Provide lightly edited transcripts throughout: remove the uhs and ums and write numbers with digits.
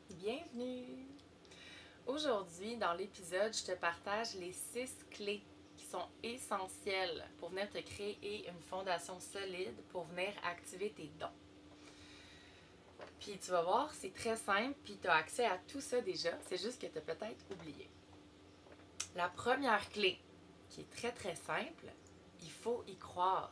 Bienvenue! Aujourd'hui, dans l'épisode, je te partage les 6 clés qui sont essentielles pour venir te créer une fondation solide pour venir activer tes dons. Puis tu vas voir, c'est très simple, puis tu as accès à tout ça déjà, c'est juste que tu as peut-être oublié. La première clé, qui est très très simple, il faut y croire.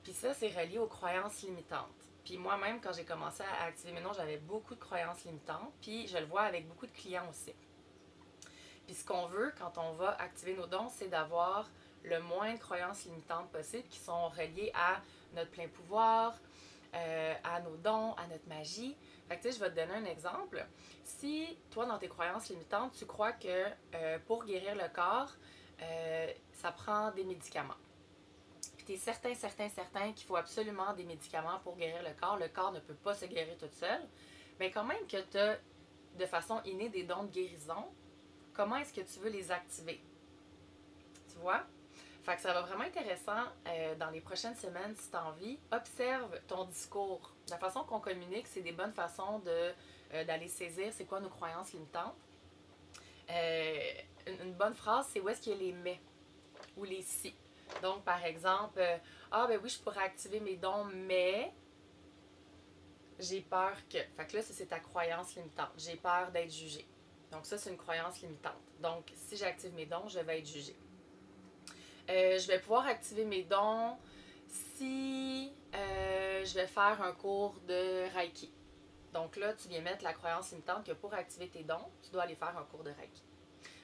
Puis ça, c'est relié aux croyances limitantes. Puis moi-même, quand j'ai commencé à activer mes dons, j'avais beaucoup de croyances limitantes, puis je le vois avec beaucoup de clients aussi. Puis ce qu'on veut quand on va activer nos dons, c'est d'avoir le moins de croyances limitantes possible qui sont reliées à notre plein pouvoir, à nos dons, à notre magie. Fait que tu sais, je vais te donner un exemple. Si toi, dans tes croyances limitantes, tu crois que pour guérir le corps, ça prend des médicaments. Puis tu es certain qu'il faut absolument des médicaments pour guérir le corps ne peut pas se guérir tout seul. Mais quand même que tu as de façon innée des dons de guérison, comment est-ce que tu veux les activer? Tu vois? Fait que ça va vraiment intéressant dans les prochaines semaines, si tu as envie. Observe ton discours. La façon qu'on communique, c'est des bonnes façons d'aller saisir c'est quoi nos croyances limitantes. Une bonne phrase, c'est où est-ce qu'il y a les mais ou les si. Donc, par exemple, ah ben oui, je pourrais activer mes dons, mais j'ai peur que. Fait que là, ça, c'est ta croyance limitante. J'ai peur d'être jugée. Donc, ça, c'est une croyance limitante. Donc, si j'active mes dons, je vais être jugée. Je vais pouvoir activer mes dons si je vais faire un cours de Reiki. Donc là, tu viens mettre la croyance limitante que pour activer tes dons, tu dois aller faire un cours de Reiki.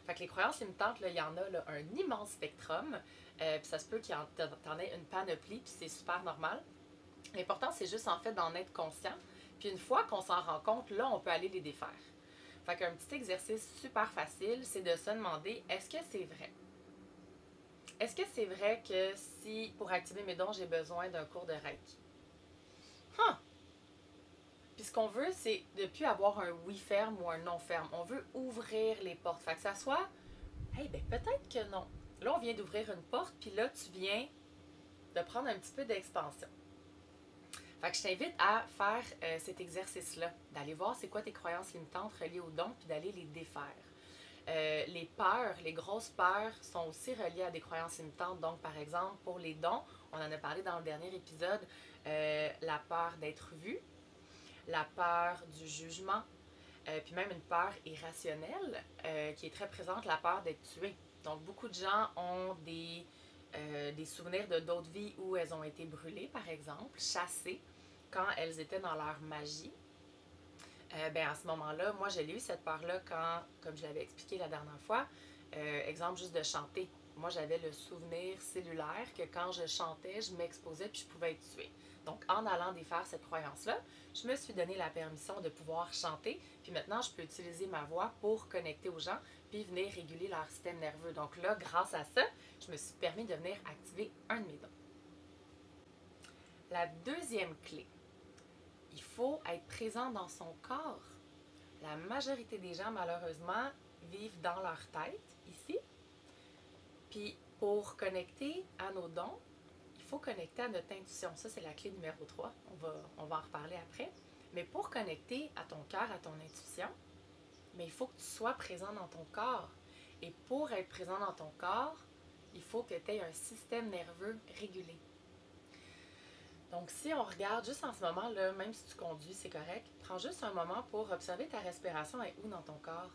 Fait que les croyances limitantes, là, il y en a là, un immense spectrum. Puis ça se peut qu'il y en ait une panoplie, puis c'est super normal. L'important, c'est juste en fait d'en être conscient. Puis une fois qu'on s'en rend compte, là, on peut aller les défaire. Fait qu'un petit exercice super facile, c'est de se demander, est-ce que c'est vrai? Est-ce que c'est vrai que si, pour activer mes dons, j'ai besoin d'un cours de Reiki? Puis ce qu'on veut, c'est de ne plus avoir un oui ferme ou un non ferme. On veut ouvrir les portes. Fait que ça soit, hey, ben peut-être que non. Là, on vient d'ouvrir une porte, puis là, tu viens de prendre un petit peu d'expansion. Fait que je t'invite à faire cet exercice-là, d'aller voir c'est quoi tes croyances limitantes reliées aux dons, puis d'aller les défaire. Les peurs, les grosses peurs sont aussi reliées à des croyances limitantes. Donc, par exemple, pour les dons, on en a parlé dans le dernier épisode, la peur d'être vu, la peur du jugement, puis même une peur irrationnelle qui est très présente, la peur d'être tuée. Donc, beaucoup de gens ont des souvenirs de d'autres vies où elles ont été brûlées, par exemple, chassées, quand elles étaient dans leur magie. Ben à ce moment-là, moi, j'ai eu cette peur-là quand, comme je l'avais expliqué la dernière fois, exemple juste de chanter. Moi, j'avais le souvenir cellulaire que quand je chantais, je m'exposais puis je pouvais être tuée. Donc, en allant défaire cette croyance-là, je me suis donné la permission de pouvoir chanter. Puis maintenant, je peux utiliser ma voix pour connecter aux gens puis venir réguler leur système nerveux. Donc là, grâce à ça, je me suis permis de venir activer un de mes dons. La deuxième clé, il faut être présent dans son corps. La majorité des gens, malheureusement, vivent dans leur tête, ici. Puis, pour connecter à nos dons, il faut connecter à notre intuition. Ça, c'est la clé numéro 3. On va en reparler après. Mais pour connecter à ton cœur, à ton intuition, mais il faut que tu sois présent dans ton corps. Et pour être présent dans ton corps, il faut que tu aies un système nerveux régulé. Donc, si on regarde juste en ce moment, là, même si tu conduis, c'est correct, prends juste un moment pour observer ta respiration est où dans ton corps.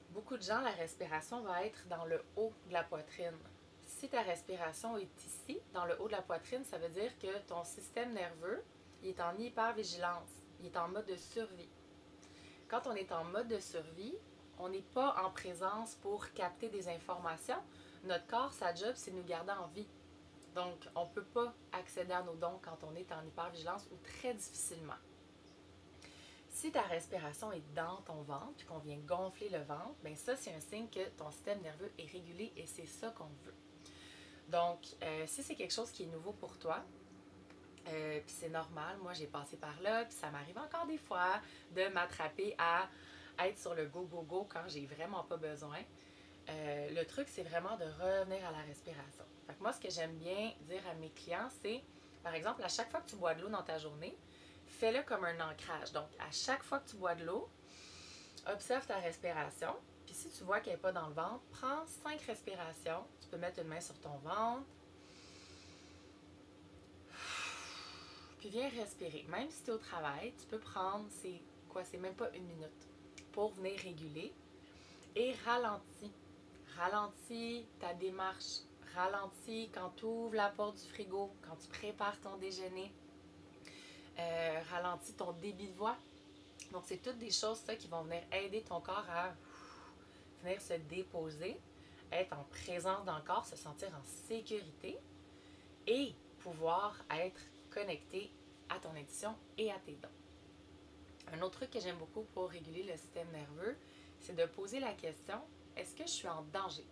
Beaucoup de gens, la respiration va être dans le haut de la poitrine. Si ta respiration est ici, dans le haut de la poitrine, ça veut dire que ton système nerveux, il est en hypervigilance, il est en mode de survie. Quand on est en mode de survie, on n'est pas en présence pour capter des informations. Notre corps, sa job, c'est de nous garder en vie. Donc, on ne peut pas accéder à nos dons quand on est en hypervigilance ou très difficilement. Si ta respiration est dans ton ventre puis qu'on vient gonfler le ventre, bien ça, c'est un signe que ton système nerveux est régulé et c'est ça qu'on veut. Donc, si c'est quelque chose qui est nouveau pour toi, puis c'est normal, moi j'ai passé par là, puis ça m'arrive encore des fois de m'attraper à être sur le go, go, go quand j'ai vraiment pas besoin. Le truc, c'est vraiment de revenir à la respiration. Fait que moi, ce que j'aime bien dire à mes clients, c'est, par exemple, à chaque fois que tu bois de l'eau dans ta journée, fais-le comme un ancrage. Donc, à chaque fois que tu bois de l'eau, observe ta respiration. Puis si tu vois qu'elle n'est pas dans le ventre, prends 5 respirations. Tu peux mettre une main sur ton ventre. Puis viens respirer. Même si tu es au travail, tu peux prendre, c'est même pas une minute, pour venir réguler. Et ralentis. Ralentis ta démarche. Ralentis quand tu ouvres la porte du frigo, quand tu prépares ton déjeuner. Ralentis ton débit de voix. Donc, c'est toutes des choses ça, qui vont venir aider ton corps à venir se déposer, être en présence dans le corps, se sentir en sécurité et pouvoir être connecté à ton intuition et à tes dons. Un autre truc que j'aime beaucoup pour réguler le système nerveux, c'est de poser la question, est-ce que je suis en danger?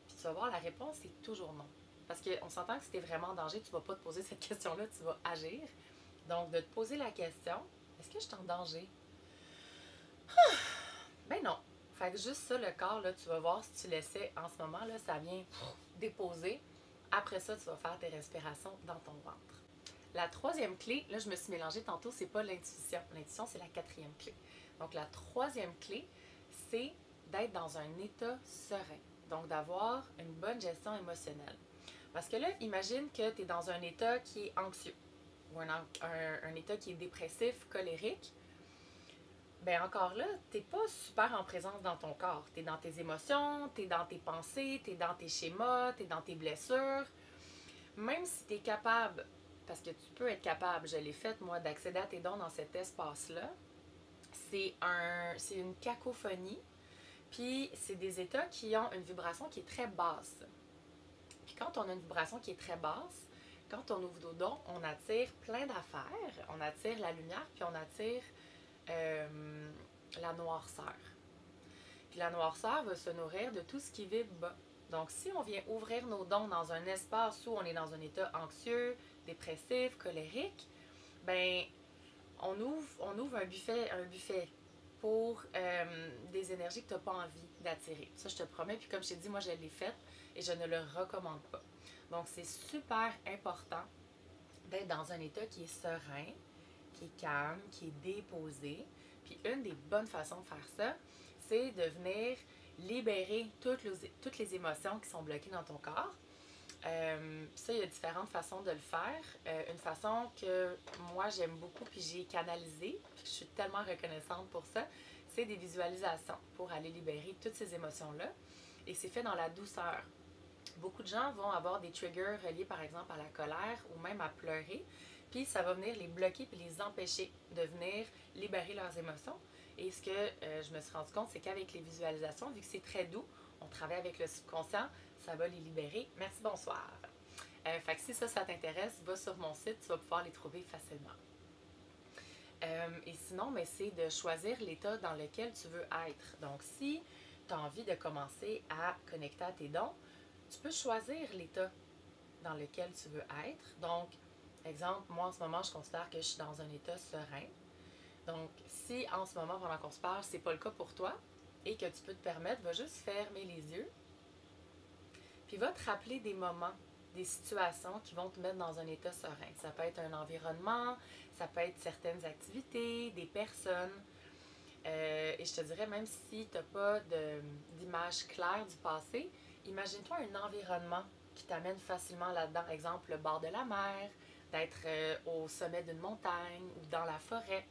Puis tu vas voir, la réponse est toujours non. Parce qu'on s'entend que si tu es vraiment en danger, tu ne vas pas te poser cette question-là, tu vas agir. Donc, de te poser la question, est-ce que je suis en danger? Ben non. Fait que juste ça, le corps, là, tu vas voir si tu laissais en ce moment, là, ça vient déposer. Après ça, tu vas faire tes respirations dans ton ventre. La troisième clé, là, je me suis mélangée tantôt, c'est pas l'intuition. L'intuition, c'est la quatrième clé. Donc, la troisième clé, c'est d'être dans un état serein. Donc, d'avoir une bonne gestion émotionnelle. Parce que là, imagine que tu es dans un état qui est anxieux ou un état qui est dépressif, colérique. Ben encore là, t'es pas super en présence dans ton corps. T'es dans tes émotions, t'es dans tes pensées, t'es dans tes schémas, t'es dans tes blessures. Même si t'es capable, parce que tu peux être capable, je l'ai fait moi, d'accéder à tes dons dans cet espace-là, c'est une cacophonie, puis c'est des états qui ont une vibration qui est très basse. Puis quand on a une vibration qui est très basse, quand on ouvre nos dons, on attire plein d'affaires, on attire la lumière, puis on attire la noirceur. Puis la noirceur va se nourrir de tout ce qui vibre bas. Donc, si on vient ouvrir nos dons dans un espace où on est dans un état anxieux, dépressif, colérique, ben on ouvre un buffet pour des énergies que tu n'as pas envie d'attirer. Ça, je te promets. Puis comme je t'ai dit, moi, je l'ai fait et je ne le recommande pas. Donc, c'est super important d'être dans un état qui est serein, qui est calme, qui est déposé. Puis une des bonnes façons de faire ça, c'est de venir libérer toutes les émotions qui sont bloquées dans ton corps. Ça, il y a différentes façons de le faire. Une façon que moi j'aime beaucoup, puis j'ai canalisé, puis je suis tellement reconnaissante pour ça, c'est des visualisations pour aller libérer toutes ces émotions-là. Et c'est fait dans la douceur. Beaucoup de gens vont avoir des triggers reliés par exemple à la colère ou même à pleurer. Puis ça va venir les bloquer puis les empêcher de venir libérer leurs émotions. Et ce que je me suis rendu compte, c'est qu'avec les visualisations, vu que c'est très doux, on travaille avec le subconscient, ça va les libérer. Merci, bonsoir. Fait que si ça t'intéresse, va sur mon site, tu vas pouvoir les trouver facilement. Et sinon, mais c'est de choisir l'état dans lequel tu veux être. Donc, si tu as envie de commencer à connecter à tes dons, tu peux choisir l'état dans lequel tu veux être. Donc, exemple, moi en ce moment, je considère que je suis dans un état serein. Donc, si en ce moment, pendant qu'on se parle, c'est pas le cas pour toi et que tu peux te permettre, va juste fermer les yeux. Puis va te rappeler des moments, des situations qui vont te mettre dans un état serein. Ça peut être un environnement, ça peut être certaines activités, des personnes. Et je te dirais, même si tu n'as pas d'image claire du passé, imagine-toi un environnement qui t'amène facilement là-dedans. Exemple, le bord de la mer, d'être au sommet d'une montagne ou dans la forêt.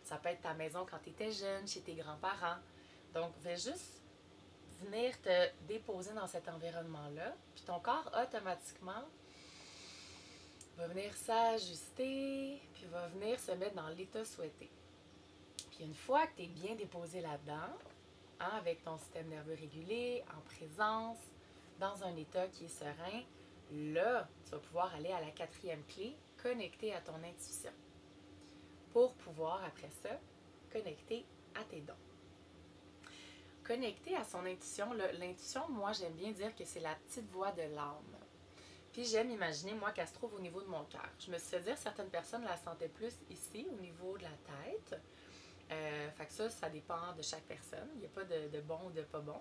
Ça peut être ta maison quand tu étais jeune, chez tes grands-parents. Donc, va juste venir te déposer dans cet environnement-là. Puis ton corps, automatiquement, va venir s'ajuster, puis va venir se mettre dans l'état souhaité. Puis une fois que tu es bien déposé là-dedans, hein, avec ton système nerveux régulé, en présence, dans un état qui est serein, là, tu vas pouvoir aller à la quatrième clé, connecter à ton intuition. Pour pouvoir, après ça, connecter à tes dons. Connecter à son intuition, l'intuition, moi, j'aime bien dire que c'est la petite voix de l'âme. Puis j'aime imaginer, moi, qu'elle se trouve au niveau de mon cœur. Je me suis fait dire, certaines personnes la sentaient plus ici, au niveau de la tête. Fait que ça dépend de chaque personne. Il n'y a pas de bon ou de pas bon.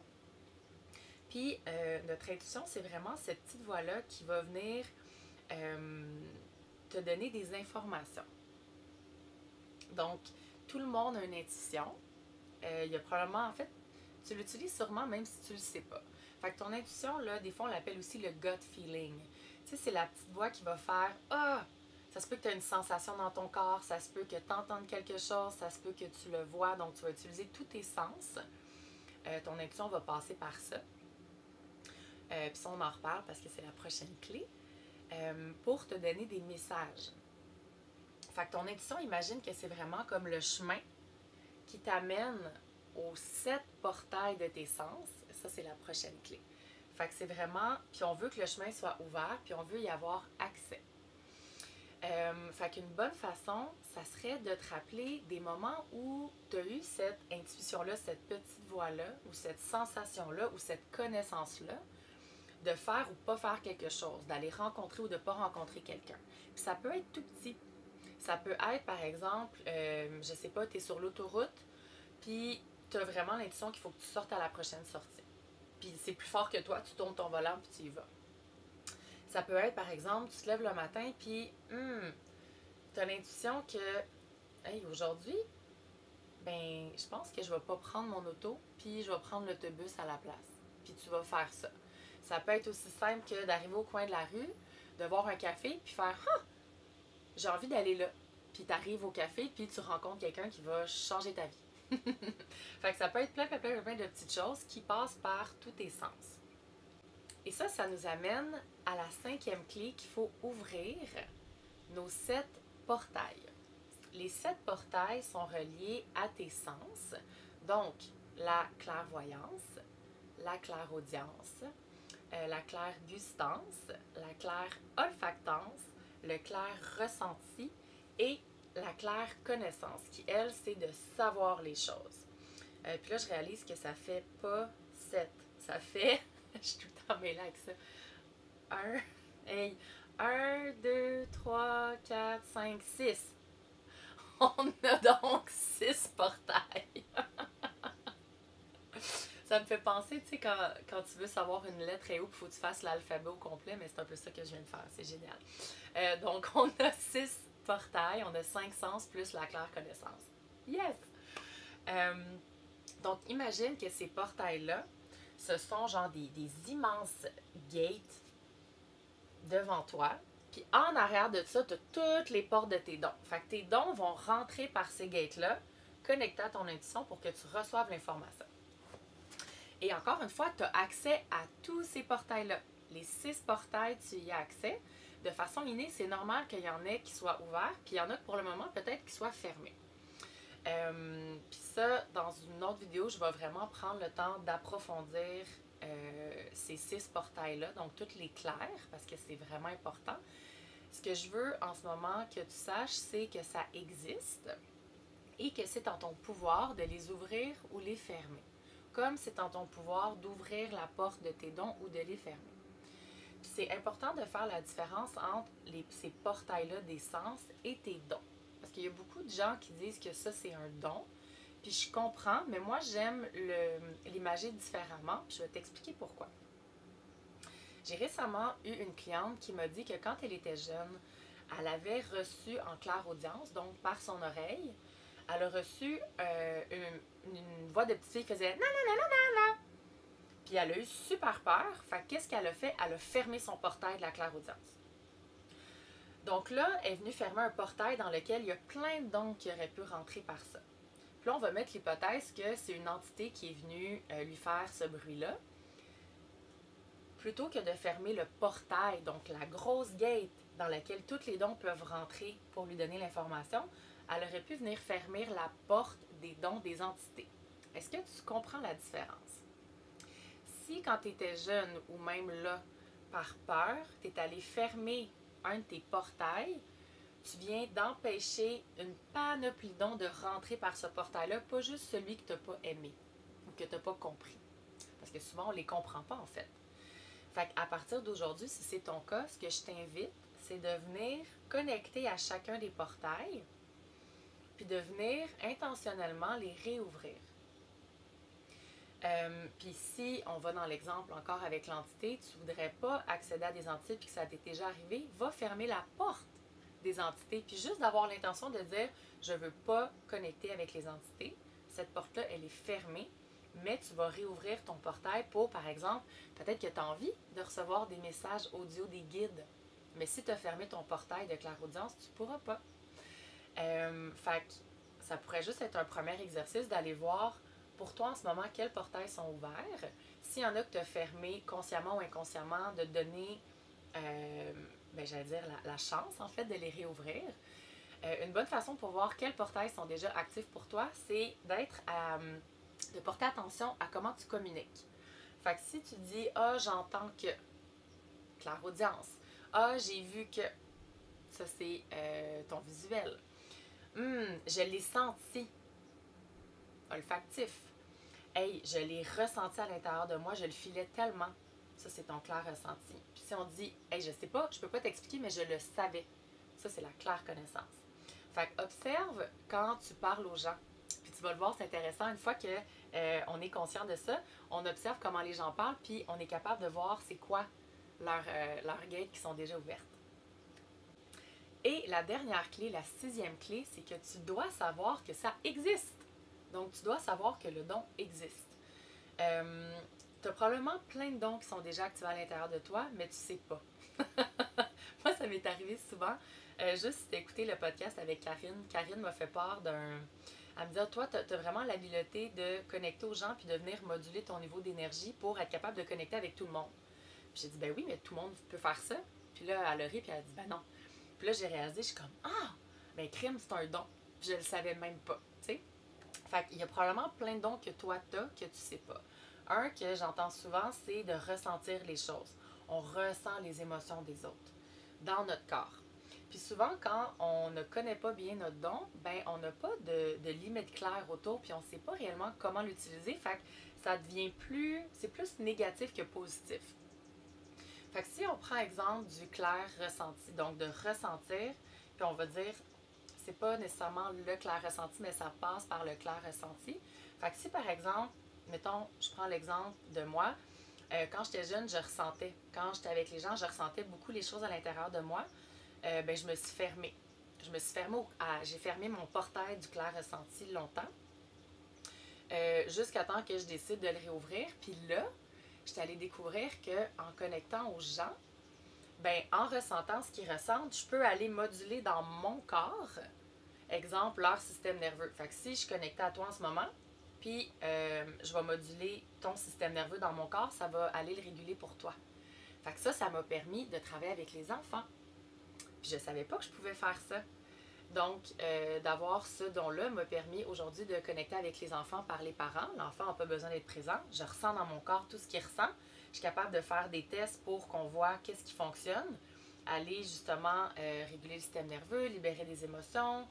Puis notre intuition, c'est vraiment cette petite voix-là qui va venir te donner des informations. Donc, tout le monde a une intuition. Il y a probablement, en fait, tu l'utilises sûrement même si tu le sais pas. Fait que ton intuition, là, des fois, on l'appelle aussi le gut feeling. Tu sais, c'est la petite voix qui va faire « Ah! » Ça se peut que tu aies une sensation dans ton corps, ça se peut que tu entendes quelque chose, ça se peut que tu le vois, donc tu vas utiliser tous tes sens. Ton intuition va passer par ça. Puis ça, on en reparle parce que c'est la prochaine clé. Pour te donner des messages. Fait que ton intuition, imagine que c'est vraiment comme le chemin qui t'amène aux 7 portails de tes sens. Ça, c'est la prochaine clé. Fait que c'est vraiment... Puis on veut que le chemin soit ouvert, puis on veut y avoir accès. Fait qu'une bonne façon, ça serait de te rappeler des moments où tu as eu cette intuition-là, cette petite voix-là, ou cette sensation-là, ou cette connaissance-là, de faire ou pas faire quelque chose, d'aller rencontrer ou de pas rencontrer quelqu'un. Puis ça peut être tout petit. Ça peut être, par exemple, je sais pas, tu es sur l'autoroute, puis tu as vraiment l'intuition qu'il faut que tu sortes à la prochaine sortie. Puis c'est plus fort que toi, tu tournes ton volant, puis tu y vas. Ça peut être, par exemple, tu te lèves le matin, puis tu as l'intuition que, hey, aujourd'hui, ben, je pense que je vais pas prendre mon auto, puis je vais prendre l'autobus à la place. Puis tu vas faire ça. Ça peut être aussi simple que d'arriver au coin de la rue, de voir un café, puis faire « Ah! J'ai envie d'aller là. » Puis tu arrives au café, puis tu rencontres quelqu'un qui va changer ta vie. Fait que ça peut être plein de petites choses qui passent par tous tes sens. Et ça nous amène à la 5e clé qu'il faut ouvrir, nos 7 portails. Les 7 portails sont reliés à tes sens, donc la clairvoyance, la clairaudience, la clairgustance, la clairolfactance, le clair ressenti et la claire connaissance, qui elle, c'est de savoir les choses. Puis là, je réalise que ça fait pas 7, ça fait, je suis tout le temps mêlée avec ça, 1, 2, 3, 4, 5, 6. On a donc 6 portails. Ça me fait penser, tu sais, quand tu veux savoir une lettre et où, il faut que tu fasses l'alphabet au complet, mais c'est un peu ça que je viens de faire, c'est génial. Donc, on a 6 portails, on a 5 sens plus la claire connaissance. Yes! Donc, imagine que ces portails-là, ce sont genre des immenses gates devant toi. Puis en arrière de ça, tu as toutes les portes de tes dons. Fait que tes dons vont rentrer par ces gates-là, connectés à ton intuition pour que tu reçoives l'information. Et encore une fois, tu as accès à tous ces portails-là. Les 6 portails, tu y as accès. De façon innée, c'est normal qu'il y en ait qui soient ouverts, puis il y en a que pour le moment, peut-être qui soient fermés. Puis ça, dans une autre vidéo, je vais vraiment prendre le temps d'approfondir ces 6 portails-là, donc toutes les clairs, parce que c'est vraiment important. Ce que je veux en ce moment que tu saches, c'est que ça existe et que c'est en ton pouvoir de les ouvrir ou les fermer. Comme c'est en ton pouvoir d'ouvrir la porte de tes dons ou de les fermer. Puis c'est important de faire la différence entre ces portails-là des sens et tes dons. Parce qu'il y a beaucoup de gens qui disent que ça, c'est un don. Puis je comprends, mais moi, j'aime l'imager différemment. Puis je vais t'expliquer pourquoi. J'ai récemment eu une cliente qui m'a dit que quand elle était jeune, elle avait reçu en clairaudience, donc par son oreille, elle a reçu une voix de petite fille qui faisait « non, non, non, non, non, non ». Puis elle a eu super peur. Fait qu'est-ce qu'elle a fait? Elle a fermé son portail de la clairaudience. Donc là, elle est venue fermer un portail dans lequel il y a plein de dons qui auraient pu rentrer par ça. Puis là, on va mettre l'hypothèse que c'est une entité qui est venue lui faire ce bruit-là. Plutôt que de fermer le portail, donc la grosse gate dans laquelle tous les dons peuvent rentrer pour lui donner l'information, elle aurait pu venir fermer la porte des dons des entités. Est-ce que tu comprends la différence? Si quand tu étais jeune ou même là, par peur, tu es allé fermer un de tes portails, tu viens d'empêcher une panoplie de dons de rentrer par ce portail-là, pas juste celui que tu n'as pas aimé ou que tu n'as pas compris. Parce que souvent, on ne les comprend pas en fait. Fait qu'à partir d'aujourd'hui, si c'est ton cas, ce que je t'invite, c'est de venir connecter à chacun des portails, puis de venir intentionnellement les réouvrir. Puis si on va dans l'exemple encore avec l'entité, tu ne voudrais pas accéder à des entités puis que ça t'est déjà arrivé, va fermer la porte des entités. Puis juste d'avoir l'intention de dire, je ne veux pas connecter avec les entités. Cette porte-là, elle est fermée, mais tu vas réouvrir ton portail pour, par exemple, peut-être que tu as envie de recevoir des messages audio des guides. Mais si tu as fermé ton portail de clairaudience, tu ne pourras pas. Fait que ça pourrait juste être un premier exercice d'aller voir pour toi en ce moment quels portails sont ouverts. S'il y en a que tu as fermé consciemment ou inconsciemment, de donner, j'allais dire, la chance en fait de les réouvrir. Une bonne façon pour voir quels portails sont déjà actifs pour toi, c'est de porter attention à comment tu communiques. Fait que si tu dis « Ah, j'entends que », clairaudience. « Ah, j'ai vu que », ça c'est ton visuel. « Je l'ai senti », olfactif. « Hey, je l'ai ressenti à l'intérieur de moi, je le filais tellement », ça c'est ton clair ressenti. Puis si on dit « Hey, je sais pas, je peux pas t'expliquer, mais je le savais », ça c'est la claire connaissance. Fait que observe quand tu parles aux gens. Puis tu vas le voir, c'est intéressant. Une fois que on est conscient de ça, on observe comment les gens parlent, puis on est capable de voir c'est quoi leurs gates qui sont déjà ouvertes. Et la dernière clé, la 6e clé, c'est que tu dois savoir que ça existe. Donc, tu dois savoir que le don existe. Tu as probablement plein de dons qui sont déjà activés à l'intérieur de toi, mais tu sais pas. Moi, ça m'est arrivé souvent. Juste d'écouter le podcast avec Karine. Karine m'a fait part d'un... Elle me dit, toi, tu as vraiment l'habileté de connecter aux gens puis de venir moduler ton niveau d'énergie pour être capable de connecter avec tout le monde. Puis j'ai dit, ben oui, mais tout le monde peut faire ça. Puis là, elle a ri puis elle a dit, ben non. Puis là, j'ai réalisé, je suis comme, ah, ben crime, c'est un don. Puis je le savais même pas, tu sais. Fait qu'il y a probablement plein de dons que toi, t'as que tu sais pas. Un que j'entends souvent, c'est de ressentir les choses. On ressent les émotions des autres dans notre corps. Puis souvent, quand on ne connaît pas bien notre don, ben on n'a pas de limite claire autour, puis on ne sait pas réellement comment l'utiliser. Fait que ça devient c'est plus négatif que positif. Fait que si on prend exemple du clair ressenti, donc de ressentir, puis on va dire, c'est pas nécessairement le clair ressenti, mais ça passe par le clair ressenti. Fait que si par exemple, mettons, je prends l'exemple de moi, quand j'étais jeune, je ressentais. Quand j'étais avec les gens, je ressentais beaucoup les choses à l'intérieur de moi. Je me suis fermée. J'ai fermé mon portail du clair ressenti longtemps. Jusqu'à temps que je décide de le réouvrir. Puis là, j'étais allée découvrir qu'en connectant aux gens, en ressentant ce qu'ils ressentent, je peux aller moduler dans mon corps, exemple, leur système nerveux. Fait que si je connectais à toi en ce moment, puis je vais moduler ton système nerveux dans mon corps, ça va aller le réguler pour toi. Fait que ça m'a permis de travailler avec les enfants. Puis je savais pas que je pouvais faire ça. Donc, d'avoir ce don-là m'a permis aujourd'hui de connecter avec les enfants par les parents. L'enfant n'a pas besoin d'être présent. Je ressens dans mon corps tout ce qu'il ressent. Je suis capable de faire des tests pour qu'on voit qu'est-ce qui fonctionne. Aller justement réguler le système nerveux, libérer des émotions,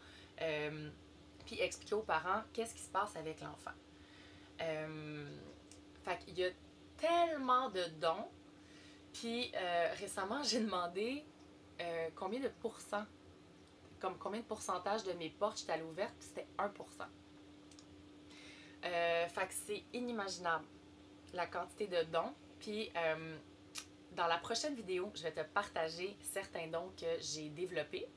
puis expliquer aux parents qu'est-ce qui se passe avec l'enfant. Fait qu'il y a tellement de dons. Puis récemment, j'ai demandé combien de pourcents, comme combien de pourcentage de mes portes j'étais allée ouverte, puis c'était 1%. Fait que c'est inimaginable la quantité de dons. Puis dans la prochaine vidéo, je vais te partager certains dons que j'ai développés.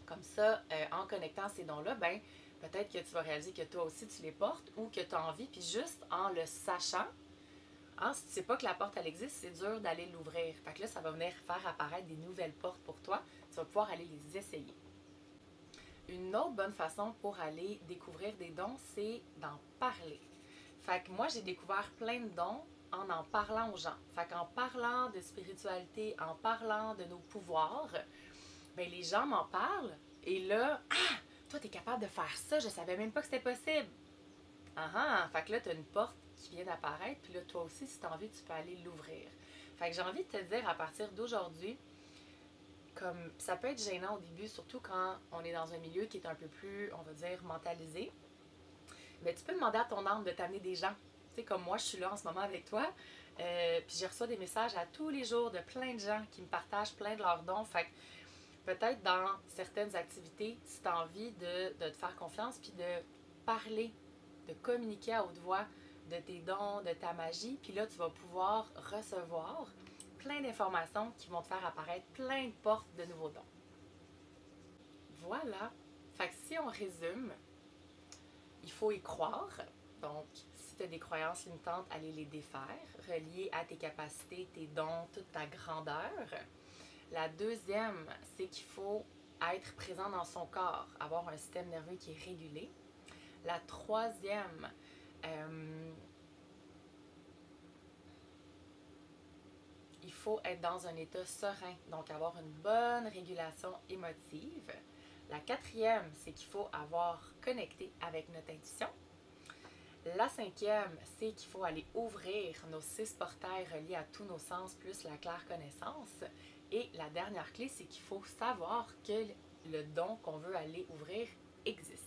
Comme ça, en connectant ces dons-là, peut-être que tu vas réaliser que toi aussi tu les portes ou que tu as envie, puis juste en le sachant, si tu ne sais pas que la porte elle existe, c'est dur d'aller l'ouvrir. Fait que là, ça va venir faire apparaître des nouvelles portes pour toi. Tu vas pouvoir aller les essayer. Une autre bonne façon pour aller découvrir des dons, c'est d'en parler. Fait que moi, j'ai découvert plein de dons en parlant aux gens. Fait qu'en parlant de spiritualité, en parlant de nos pouvoirs, les gens m'en parlent. Et là, toi, t'es capable de faire ça, je savais même pas que c'était possible. Fait que là, t'as une porte qui vient d'apparaître, puis là, toi aussi, si t'as envie, tu peux aller l'ouvrir. Fait que j'ai envie de te dire, à partir d'aujourd'hui, comme ça peut être gênant au début, surtout quand on est dans un milieu qui est un peu plus, on va dire, mentalisé, mais tu peux demander à ton âme de t'amener des gens. Tu sais, comme moi, je suis là en ce moment avec toi, puis je reçois des messages à tous les jours de plein de gens qui me partagent plein de leurs dons. Fait que peut-être dans certaines activités, si tu as envie de te faire confiance, puis de parler, de communiquer à haute voix de tes dons, de ta magie, puis là, tu vas pouvoir recevoir plein d'informations qui vont te faire apparaître plein de portes de nouveaux dons. Voilà. Fait que si on résume, il faut y croire. Donc, si tu as des croyances limitantes, allez les défaire, reliées à tes capacités, tes dons, toute ta grandeur. La deuxième, c'est qu'il faut être présent dans son corps, avoir un système nerveux qui est régulé. La troisième, il faut être dans un état serein, donc avoir une bonne régulation émotive. La quatrième, c'est qu'il faut avoir connecté avec notre intuition. La cinquième, c'est qu'il faut aller ouvrir nos 6 portails reliés à tous nos sens, plus la claire connaissance. Et la dernière clé, c'est qu'il faut savoir que le don qu'on veut aller ouvrir existe.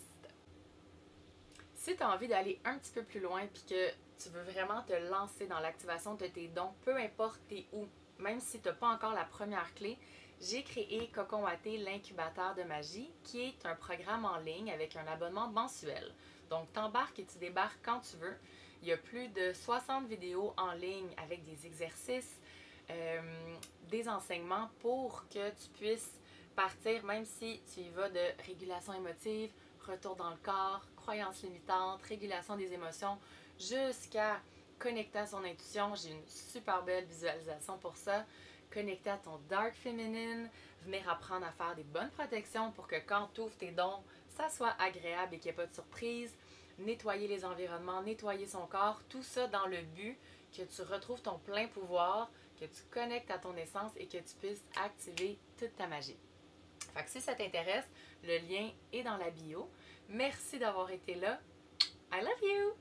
Si tu as envie d'aller un petit peu plus loin puis que tu veux vraiment te lancer dans l'activation de tes dons, peu importe t'es où, même si tu n'as pas encore la première clé, j'ai créé Cocon Watté, l'incubateur de magie, qui est un programme en ligne avec un abonnement mensuel. Donc, t'embarques et tu débarques quand tu veux. Il y a plus de 60 vidéos en ligne avec des exercices, des enseignements pour que tu puisses partir, même si tu y vas de régulation émotive, retour dans le corps, croyances limitantes, régulation des émotions, jusqu'à connecter à son intuition. J'ai une super belle visualisation pour ça. Connecter à ton dark féminine, venir apprendre à faire des bonnes protections pour que quand tu ouvres tes dons, ça soit agréable et qu'il n'y ait pas de surprise. Nettoyer les environnements, nettoyer son corps, tout ça dans le but que tu retrouves ton plein pouvoir, que tu connectes à ton essence et que tu puisses activer toute ta magie. Fait que si ça t'intéresse, le lien est dans la bio. Merci d'avoir été là. I love you!